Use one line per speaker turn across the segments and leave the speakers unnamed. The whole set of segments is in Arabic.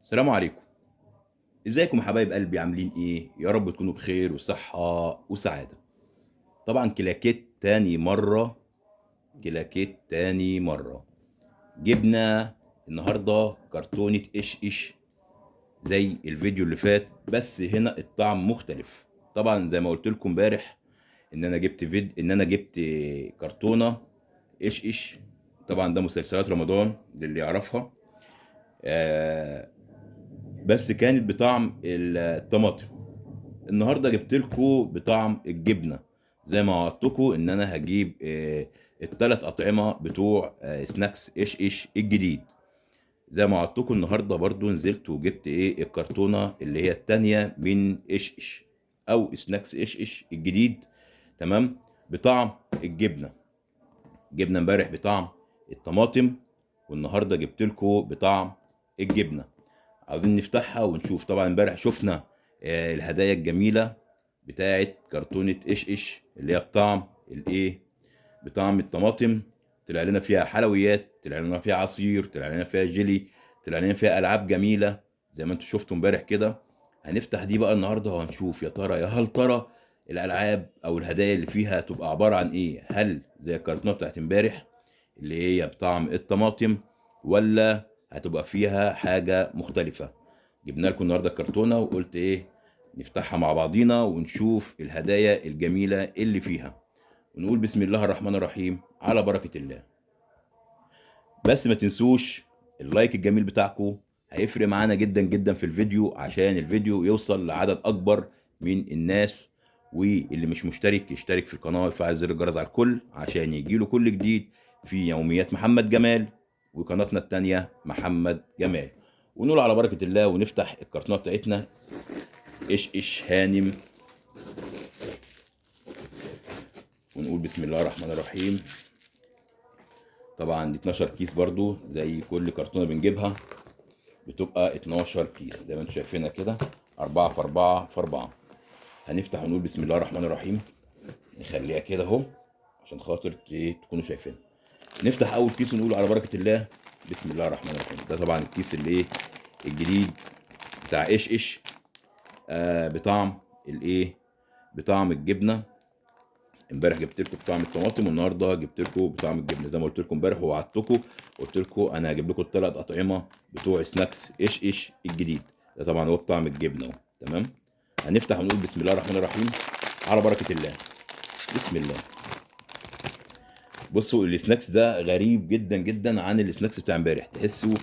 السلام عليكم. ازيكم يا حبايب قلبي، عاملين ايه؟ يا رب تكونوا بخير وصحة وسعادة. طبعا كلاكيت تاني مرة جبنا النهاردة كرتونة ايش ايش زي الفيديو اللي فات، بس هنا الطعم مختلف. طبعا زي ما قلت لكم امبارح ان انا جبت كرتونة ايش ايش. طبعا ده مسلسلات رمضان للي يعرفها. آه بس كانت بطعم الطماطم. النهارده جبت لكم بطعم الجبنه. زي ما وعدتكم ان انا هجيب الثلاث اطعمه بتوع سناكس ايش ايش الجديد. زي ما وعدتكم النهارده برضو نزلت وجبت الكرتونه اللي هي التانية من ايش ايش او سناكس ايش ايش الجديد. تمام. بطعم الجبنه. جبنا امبارح بطعم الطماطم، والنهارده جبت لكم بطعم الجبنه. عاوزين نفتحها ونشوف. طبعا امبارح شفنا الهدايا الجميله بتاعه كرتونه ايش ايش اللي هي بطعم الطماطم. طلع لنا فيها حلويات، طلع لنا فيها عصير، طلع لنا فيها جيلي، طلع لنا فيها العاب جميله زي ما انتم شفتوا امبارح كده. هنفتح دي بقى النهارده وهنشوف يا ترى هل ترى الالعاب او الهدايا اللي فيها تبقى عباره عن ايه. هل زي الكرتونه بتاعت امبارح اللي هي بطعم الطماطم، ولا هتبقى فيها حاجة مختلفة؟ جبنا لكم النهاردة الكرتونة وقلت نفتحها مع بعضينا ونشوف الهدايا الجميلة اللي فيها، ونقول بسم الله الرحمن الرحيم على بركة الله. بس ما تنسوش اللايك الجميل بتاعكم، هيفرق معانا جدا جدا في الفيديو عشان الفيديو يوصل لعدد اكبر من الناس. واللي مش مشترك يشترك في القناة ويفعل زر الجرس على الكل عشان يجيله كل جديد في يوميات محمد جمال وقناتنا التانية محمد جمال. ونقول على بركة الله ونفتح الكرتونة بتاعتنا ايش ايش هانم، ونقول بسم الله الرحمن الرحيم. طبعا دي 12 كيس برضو زي كل كرتونة بنجيبها، بتبقى 12 كيس زي ما انتم شايفينها كده، 4 في 4 في 4. هنفتح ونقول بسم الله الرحمن الرحيم. نخليها كده اهو عشان خاطر تكونوا شايفينها. نفتح اول كيس ونقول على بركة الله بسم الله الرحمن الرحيم. ده طبعا الكيس الجديد بتاع ايش ايش بطعم بطعم الجبنه. امبارح جبت لكم بطعم الطماطم، والنهارده جبت لكم بطعم الجبنه. زي ما قلت لكم امبارح ووعدتكم، قلت لكم انا هجيب لكم الثلاث اطعمه بتوع سناكس ايش ايش الجديد. ده طبعا هو بطعم الجبنه اهو. تمام. هنفتح ونقول بسم الله الرحمن الرحيم على بركه الله. بسم الله. بصوا السناكس ده غريب جدا جدا عن السناكس بتاع امبارح. تحسوا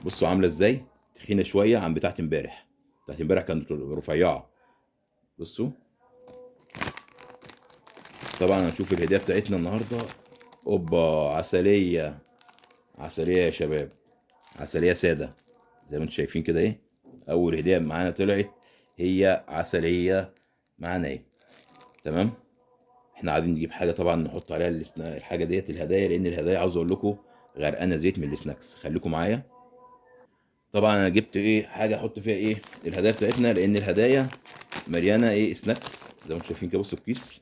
بصوا عامله ازاي، تخينه شويه عن بتاعت امبارح. بتاعت امبارح كانت رفيعه. بصوا. طبعا هنشوف الهديه بتاعتنا النهارده. اوبا عسليه. عسليه يا شباب، عسليه ساده زي ما انتم شايفين كده اول هديه معانا طلعت هي عسليه معانا تمام. احنا عايزين نجيب حاجه طبعا نحط عليها الحاجه ديت الهدايا، لان الهدايا عاوز اقول لكم غرقانه زيت من السناكس. خليكم معايا. طبعا انا جبت حاجه احط فيها الهدايا بتاعتنا، لان الهدايا مليانه سناكس زي ما انتم شايفين كده. بصوا الكيس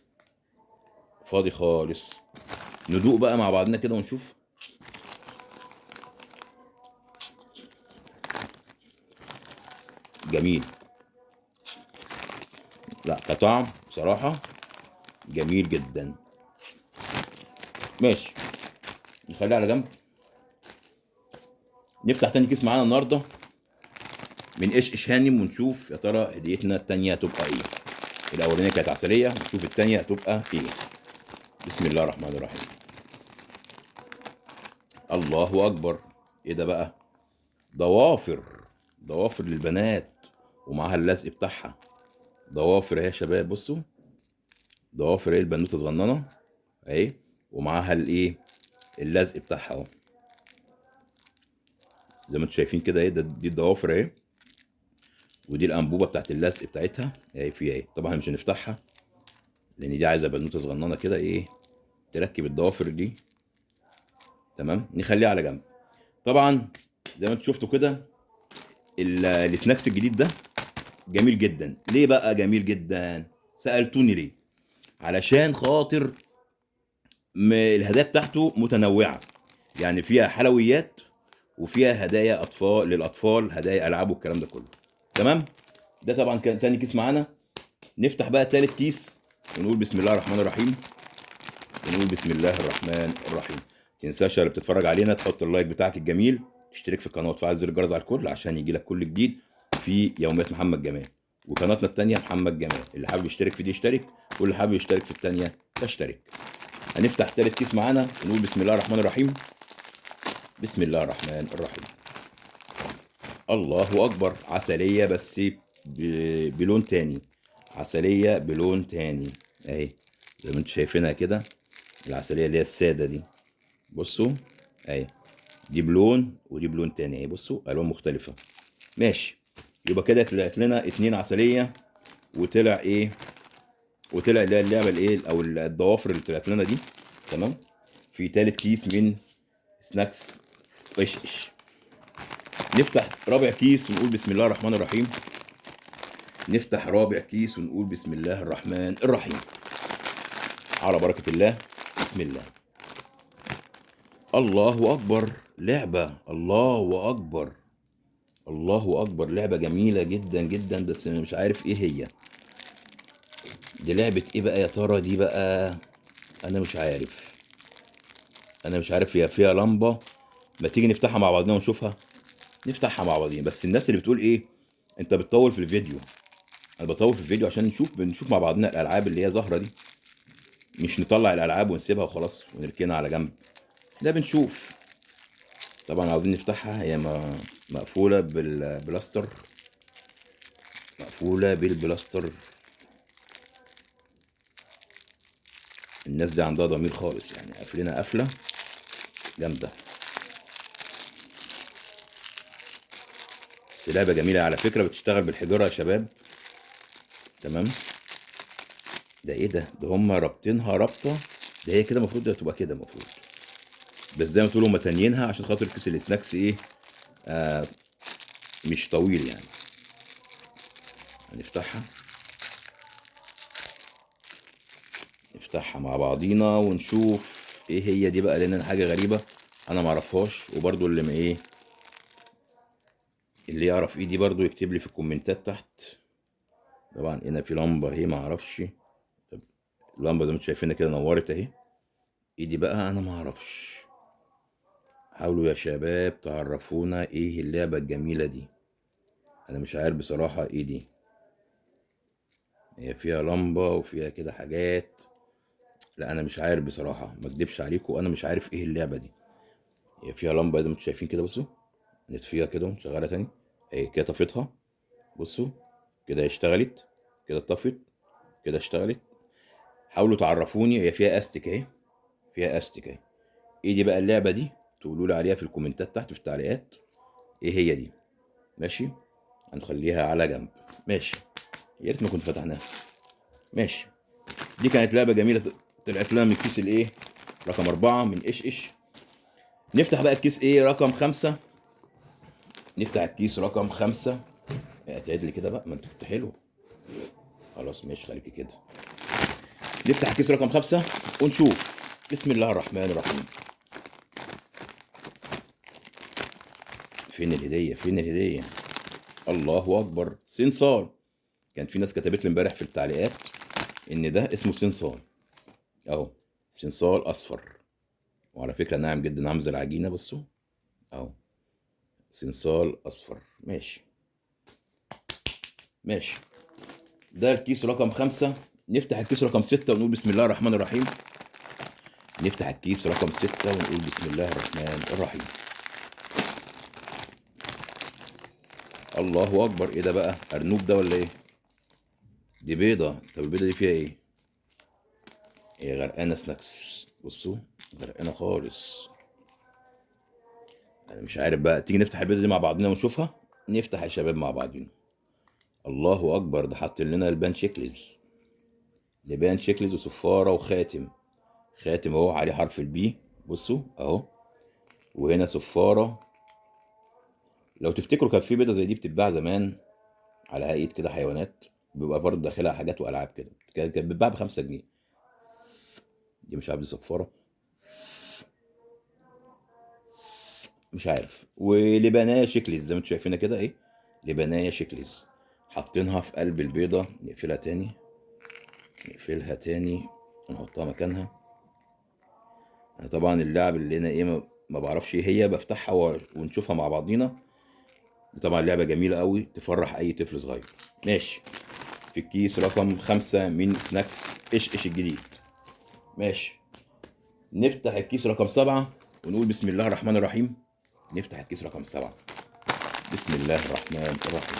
فاضي خالص. ندوق بقى مع بعضنا كده ونشوف. جميل. لا كطعم بصراحة جميل جدا. ماشي، نخليها على جنب. نفتح تاني كيس معانا النهارده من ايش ايش هانم ونشوف يا ترى هديتنا التانية هتبقى الاولانية كانت عسلية، نشوف التانية هتبقى بسم الله الرحمن الرحيم. الله اكبر. ايه ده بقى؟ ضوافر. ضوافر للبنات ومعاها اللزق بتاعها. ضوافر اهي يا شباب. بصوا ضوافر البنوته صغننه اهي، ومعاها اللزق بتاعها اهو زي ما انتم شايفين كده دي الضوافر اهي، ودي الانبوبه بتاعت اللزق بتاعتها اهي فيها طبعا مش هنفتحها لان دي عايزه بنوته صغننه كده تركب الضوافر دي. تمام، نخليها على جنب. طبعا زي ما انتم شفتوا كده السناكس الجديد ده جميل جدا. ليه بقى جميل جدا؟ سالتوني ليه؟ علشان خاطر الهدايا بتاعته متنوعه، يعني فيها حلويات وفيها هدايا اطفال للاطفال، هدايا العاب والكلام ده كله. تمام. ده طبعا كان تاني كيس معانا. نفتح بقى تالت كيس ونقول بسم الله الرحمن الرحيم. ونقول بسم الله الرحمن الرحيم. تنساش اللي بتتفرج علينا تحط اللايك بتاعك الجميل، تشترك في القناه وتفعل زر الجرس على الكل عشان يجي لك كل جديد في يوميات محمد جمال. وقناتنا التانية محمد جمال، اللي حابب يشترك في دي يشترك، واللي حابب يشترك في التانية تشترك. هنفتح تالت كيس معانا ونقول بسم الله الرحمن الرحيم. بسم الله الرحمن الرحيم. الله اكبر. عسليه بس بلون تاني. عسليه بلون تاني اهي، زي ما انتم شايفينها كده. العسليه اللي هي الساده دي، بصوا اهي، دي بلون ودي بلون تاني اهي، بصوا الوان مختلفه. ماشي. يبقى كده طلعت لنا 2 عسليه، وطلع ايه، وطلع اللي هي اللعبه الايه او الضوافر اللي طلعت لنا دي. تمام. في تالت كيس من سناكس ايش ايش. نفتح رابع كيس ونقول بسم الله الرحمن الرحيم. نفتح رابع كيس ونقول بسم الله الرحمن الرحيم. على بركة الله. بسم الله. الله أكبر. لعبة. الله أكبر. الله أكبر. لعبة جميلة جدا جدا، بس أنا مش عارف إيه هي. دي لعبة إيه بقى يا ترى دي بقى؟ أنا مش عارف. أنا مش عارف. هي فيها لمبة. ما تيجي نفتحها مع بعضنا ونشوفها. نفتحها مع بعضين. بس الناس اللي بتقول إيه أنت بتطول في الفيديو، أنا بطول في الفيديو عشان بنشوف مع بعضنا الألعاب اللي هي ظاهرة دي. مش نطلع الالعاب ونسيبها وخلاص ونركنها على جنب. ده بنشوف. طبعا عاوزين نفتحها، هي مقفوله بالبلاستر. مقفوله بالبلاستر. الناس دي عندها ضمير خالص، يعني قافلينها قفله جامده. بس لعبه جميله على فكره، بتشتغل بالحجاره يا شباب. تمام. ده ايه ده هم رابطينها رابطه. ده هي كده المفروض تبقى كده المفروض. بس زي ما تقولوا هم تانيينها عشان خاطر كيس السناكس ايه، مش طويل يعني. هنفتحها. نفتحها مع بعضينا ونشوف ايه هي دي بقى، لان حاجه غريبه انا معرفهاش. وبرضو اللي ما ايه، اللي يعرف ايه دي برضو يكتب لي في الكومنتات تحت. طبعا هنا في لمبه اهي، معرفش. طب اللمبه زي ما انتم شايفينها كده نورت اهي. ايه دي بقى؟ انا معرفش. حاولوا يا شباب تعرفونا ايه اللعبه الجميله دي. انا مش عارف بصراحه ايه دي. هي فيها لمبه وفيها كده حاجات. لا انا مش عارف بصراحه، ما اكدبش عليكم، انا مش عارف ايه اللعبه دي. هي فيها لمبه زي ما انتم شايفين كده، بصوا. نطفيها كده ونشغلها تاني. اهي كده طفيتها. بصوا كده اشتغلت. كده اتطفت. كده اشتغلت. حاولوا تعرفوني. هي فيها استك اهي. فيها استك اهي. ايه دي بقى اللعبه دي؟ تقولوا لي عليها في الكومنتات تحت في التعليقات. ايه هي دي؟ ماشي. هنخليها على جنب. ماشي. يا ريت ما كنت فتحناها. ماشي. دي كانت لعبه جميله طلعت لنا من كيس الايه رقم 4 من ايش ايش. نفتح بقى الكيس ايه رقم 5. نفتح الكيس رقم 5. اعتاد لي كده بقى، ما انت كنت حلو. خلاص ماشي، خليكي كده. نفتح الكيس رقم 5 ونشوف. بسم الله الرحمن الرحيم. فين الهدية؟ فين الهدية؟ الله أكبر. صنصال. كان في ناس كتبت لي امبارح في التعليقات إن ده اسمه صنصال. أهو. صنصال أصفر. وعلى فكرة ناعم جدا، ناعم زي العجينة، بصوا. أهو. صنصال أصفر. ماشي. ماشي. ده الكيس رقم 5. نفتح الكيس رقم 6 ونقول بسم الله الرحمن الرحيم. نفتح الكيس رقم 6 ونقول بسم الله الرحمن الرحيم. الله اكبر. ايه ده بقى؟ ارنوب ده ولا ايه؟ دي بيضه. طب البيضه دي فيها ايه؟ هي غرقانه سناكس. بصوا. غرقانه خالص. انا مش عارف بقى. تيجي نفتح البيضه دي مع بعضنا ونشوفها. نفتح يا شباب مع بعضنا. الله اكبر. ده حاطين لنا البان شيكلز. لبان شيكلز وصفاره وخاتم. خاتم اهو عليه حرف البي. بصوا اهو. وهنا صفاره. لو تفتكروا كان في بيضه زي دي بتتباع زمان على هيئه كده حيوانات، بيبقى برضه داخلها حاجات والعاب كده، كانت بتتباع ب5 جنيه. دي مش عارف دي صفاره. مش عارف. ولبنايه شكلز زي ما انتم شايفينها كده اهي، لبنايه شكلز حاطينها في قلب البيضه. نقفلها تاني، نقفلها تاني ونحطها مكانها. انا طبعا اللعب اللي هنا ايه ما بعرفش ايه هي، بفتحها ونشوفها مع بعضينا. دي طبعا لعبه جميله قوي تفرح اي طفل صغير. ماشي. في الكيس رقم 5 من سناكس ايش ايش الجديد. ماشي. نفتح الكيس رقم 7 ونقول بسم الله الرحمن الرحيم. نفتح الكيس رقم 7. بسم الله الرحمن الرحيم.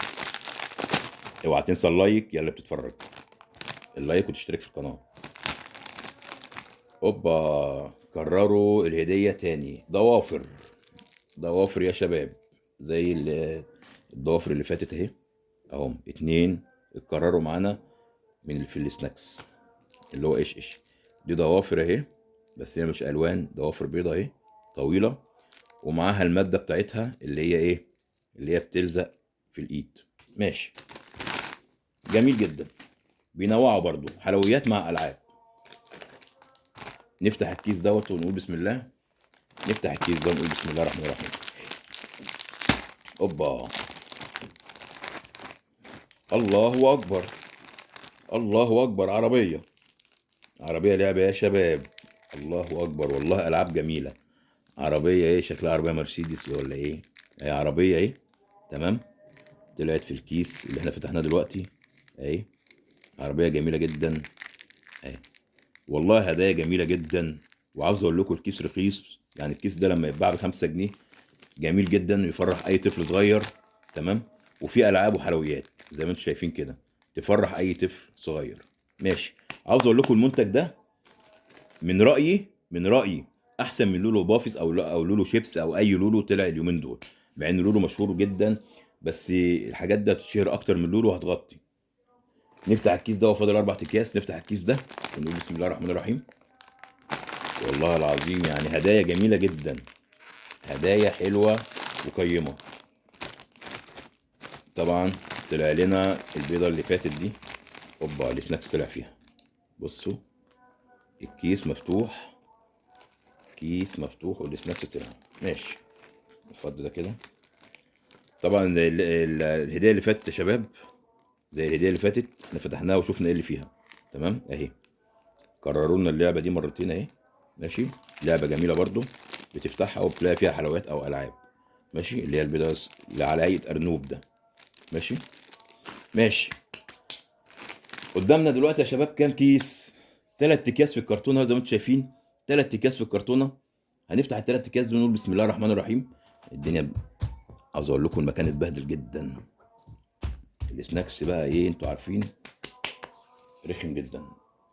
اوعى تنسى اللايك يا اللي بتتفرج، اللايك وتشترك في القناة. اوبا، كرروا الهدية تاني. ضوافر، ضوافر يا شباب، زي الضوافر اللي فاتت اهي. اهم 2 اتكرروا معانا من في السناكس اللي هو ايش ايش. دي ضوافر اهي، بس هي مش الوان، ضوافر بيضة اهي طويلة، ومعاها المادة بتاعتها اللي هي ايه، اللي هي بتلزق في الايد. ماشي، جميل جدا. بينوعوا برضو حلويات مع العاب. نفتح الكيس دوت ونقول بسم الله. نفتح الكيس ده ونقول بسم الله الرحمن الرحيم. اوبا، الله اكبر، الله اكبر. عربيه، عربيه لعبه يا شباب. الله اكبر، والله العاب جميله. عربيه ايه شكلها؟ عربيه مرسيدس ولا ايه؟ هي عربيه ايه. تمام. طلعت في الكيس اللي احنا فتحناه دلوقتي اهي. عربيه جميله جدا اهي. والله هدايا جميله جدا. وعاوز اقول لكم الكيس رخيص، يعني الكيس ده لما يتباع ب5 جنيه جميل جدا ويفرح اي طفل صغير. تمام. وفي العاب وحلويات زي ما انتم شايفين كده تفرح اي طفل صغير. ماشي. عاوز اقول لكم المنتج ده من رايي احسن من لولو بافيس او لولو شيبس او اي لولو طلع اليومين دول، مع ان لولو مشهور جدا، بس الحاجات ده تشهر اكتر من لولو هتغطي. نفتح الكيس ده وفاضل 4 اكياس. نفتح الكيس ده ونقول بسم الله الرحمن الرحيم. والله العظيم يعني هدايا جميله جدا، هدايا حلوه وقيمه. طبعا طلع لنا البيضه اللي فاتت دي. اوبا، السناكس طلع فيها. بصوا، الكيس مفتوح، كيس مفتوح والسناكس طلع. ماشي، نفضي ده كده. طبعا الهديه اللي فاتت يا شباب زي الهديه اللي فاتت، احنا فتحناها وشفنا ايه اللي فيها. تمام اهي. كرروا لنا اللعبه دي مرتين اهي. ماشي. لعبه جميله برضو، بتفتحها وبتلاقي فيها حلويات او العاب. ماشي. اللي هي البيضه اللي على هيئه ارنوب ده. ماشي. ماشي. قدامنا دلوقتي يا شباب كام كيس؟ 3 اكياس في الكرتونه زي ما انتم شايفين. 3 اكياس في الكرتونه. هنفتح ال3 اكياس دول ونقول بسم الله الرحمن الرحيم. الدنيا عاوز اقول لكم المكان اتبهدل جدا. السناكس بقى ايه انتوا عارفين، رخم جدا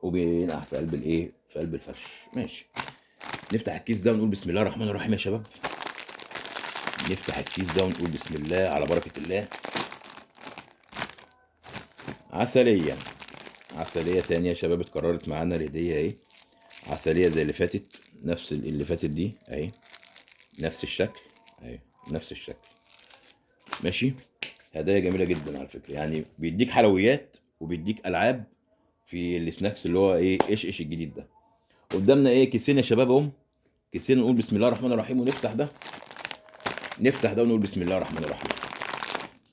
وبينقع في قلب الايه، في قلب الفرش. ماشي. نفتح الكيس ده ونقول بسم الله الرحمن الرحيم يا شباب. نفتح الكيس ده ونقول بسم الله على بركه الله. عسليه، عسليه تانية يا شباب اتكررت معانا الهديه اهي. عسليه زي اللي فاتت، نفس اللي فاتت دي اهي، نفس الشكل اهي، نفس الشكل. ماشي. هدايا جميله جدا على فكره، يعني بيديك حلويات وبيديك العاب في السناكس اللي هو ايه ايش ايش الجديد ده. قدامنا ايه كيسين يا شباب اهم. كيسين نقول بسم الله الرحمن الرحيم ونفتح ده. نفتح ده ونقول بسم الله الرحمن الرحيم.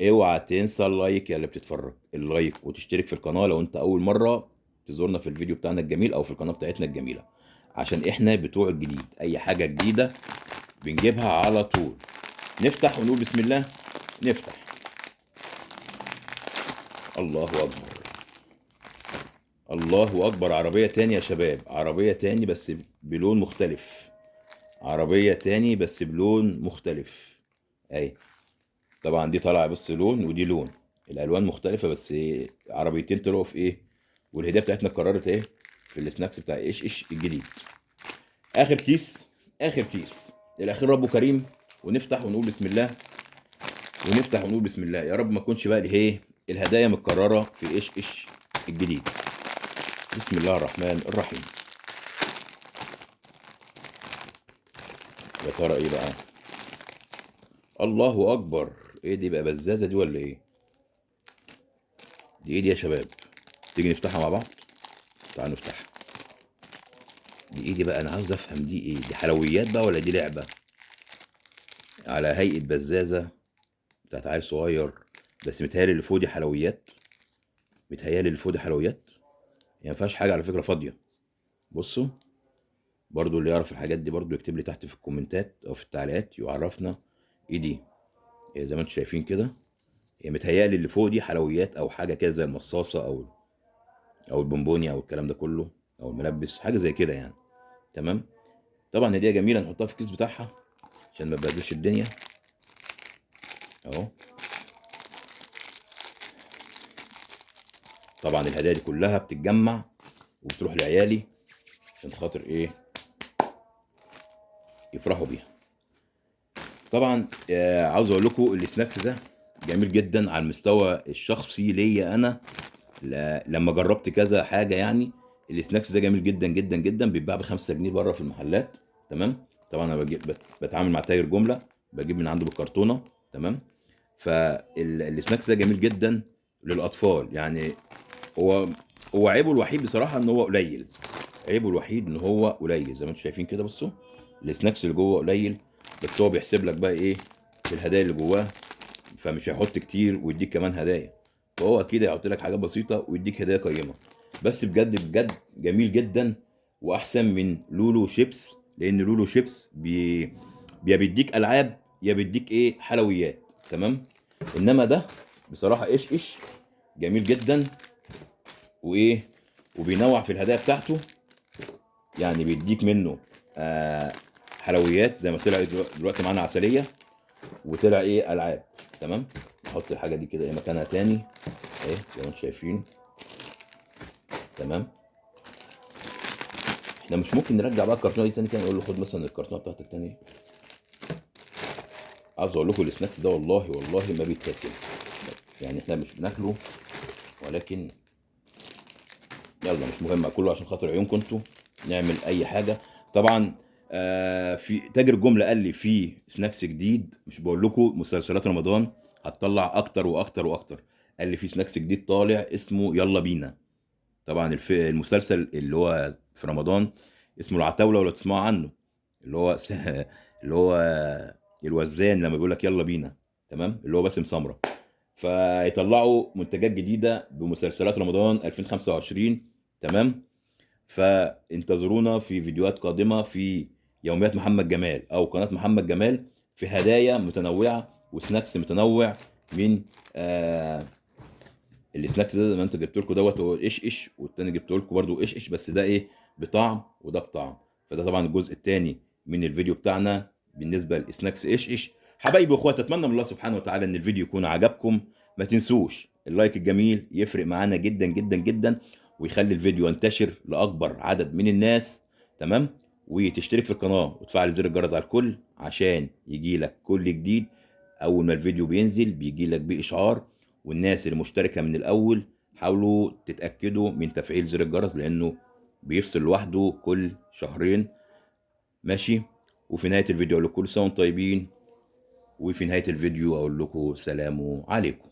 اوعى تنسى اللايك يا اللي بتتفرج، اللايك وتشترك في القناه لو انت اول مره تزورنا في الفيديو بتاعنا الجميل او في القناه بتاعتنا الجميله، عشان احنا بتوع الجديد، اي حاجه جديده بنجيبها على طول. نفتح ونقول بسم الله. نفتح. الله اكبر، الله اكبر. عربيه تاني يا شباب، عربيه تاني بس بلون مختلف. عربيه تاني بس بلون مختلف اهي. طبعا دي طالعه بس لون ودي لون، الالوان مختلفه بس عربيتين طلعوا في ايه. والهديه بتاعتنا اتكررت ايه في السناكس بتاع ايش ايش الجديد. اخر كيس، اخر كيس الاخير ربه كريم. ونفتح ونقول بسم الله. ونفتح ونقول بسم الله. يا رب ما تكونش بقى ايه الهدايا متكرره في ايش ايش الجديد. بسم الله الرحمن الرحيم. يا ترى ايه بقى؟ الله اكبر. ايه دي بقى، بزازه دي ولا ايه؟ دي ايه دي يا شباب؟ تيجي نفتحها مع بعض. تعالوا نفتحها. دي ايه دي بقى؟ انا عاوز افهم دي ايه، دي حلويات بقى ولا دي لعبه؟ على هيئه بزازه بتاعت عيل صغير، بس متهيألي اللي فوق دي حلويات، متهيألي اللي فوق دي حلويات، يعني ما فيهاش حاجه على فكره، فاضيه. بصوا، برضو اللي يعرف الحاجات دي برضو يكتب لي تحت في الكومنتات او في التعليقات يعرفنا ايه دي. إيه زي ما انتم شايفين كده، هي متهيألي اللي فوق دي حلويات او حاجه كده زي المصاصه او البونبوني او الكلام ده كله، او الملبس، حاجه زي كده يعني. تمام. طبعا هديه جميله نحطها في الكيس بتاعها عشان ما تبهدلش الدنيا اهو. طبعا الهدايا دي كلها بتتجمع وبتروح لعيالي عشان خاطر ايه، يفرحوا بيها. طبعا عاوز اقول لكم السناكس ده جميل جدا على المستوى الشخصي ليا انا. لما جربت كذا حاجه يعني، السناكس ده جميل جدا جدا جدا، بيتباع ب 5 جنيه بره في المحلات. تمام. طبعا انا بتعامل مع تاجر جمله، بجيب من عنده بالكرتونه. تمام. فالسناكس ده جميل جدا للاطفال يعني. هو هو عيبه الوحيد بصراحه ان هو قليل، عيبه الوحيد ان هو قليل زي ما انتم شايفين كده. بصوا السناكس اللي جوه قليل، بس هو بيحسب لك بقى ايه في الهدايا اللي جواه، فمش هيحط كتير ويديك كمان هدايا، فهو اكيد هيحط لك حاجات بسيطه ويديك هدايا قيمه. بس بجد بجد جميل جدا، واحسن من لولو شيبس، لان لولو شيبس يا بيديك العاب يا بيديك ايه حلويات. تمام. انما ده بصراحه ايش ايش جميل جدا، وايه، وبينوع في الهدايا بتاعته، يعني بيديك منه آه حلويات زي ما طلع دلوقتي معانا عسليه، وطلع ايه العاب. تمام. نحط الحاجه دي كده ايه مكانها تاني اهي زي ما انتم شايفين. تمام. احنا مش ممكن نرجع بقى الكرتونه دي تاني كده، نقول له خد مثلا الكرتونه بتاعتك تاني. عاوز اقول لكم السناكس ده والله والله ما بيتاكل، يعني احنا مش بناكله، ولكن يلا مش مهم اكله عشان خاطر عيونكم انتوا، نعمل اي حاجه. طبعا في تاجر جمله قال لي في سناكس جديد، مش بقول لكم مسلسلات رمضان هتطلع اكتر واكتر واكتر، قال لي في سناكس جديد طالع اسمه يلا بينا. طبعا المسلسل اللي هو في رمضان اسمه العتاوله، ولا تسمعوا عنه؟ اللي هو اللي هو الوزان لما بيقول لك يلا بينا. تمام. اللي هو باسم سمره. فيطلعوا منتجات جديده بمسلسلات رمضان 2025. تمام. فانتظرونا في فيديوهات قادمه في يوميات محمد جمال او قناه محمد جمال، في هدايا متنوعه وسناكس متنوع من السناكس ده. زي ما انت جبت لكم دوت هو ايش ايش، والتاني جبت لكم برده ايش ايش، بس ده ايه بطعم وده بطعم. فده طبعا الجزء الثاني من الفيديو بتاعنا بالنسبه لسناكس ايش ايش. حبايبي واخواتي، اتمنى من الله سبحانه وتعالى ان الفيديو يكون عجبكم. ما تنسوش اللايك الجميل يفرق معانا جدا جدا جدا، ويخلي الفيديو ينتشر لاكبر عدد من الناس. تمام. وتشترك في القناه وتفعل زر الجرس على الكل عشان يجي لك كل جديد. اول ما الفيديو بينزل بيجي لك باشعار. والناس اللي مشتركه من الاول حاولوا تتاكدوا من تفعيل زر الجرس، لانه بيفصل لوحده كل شهرين. ماشي. وفي نهايه الفيديو اقول لكم كل سنه وانتم طيبين، وفي نهايه الفيديو اقول لكم سلام عليكم.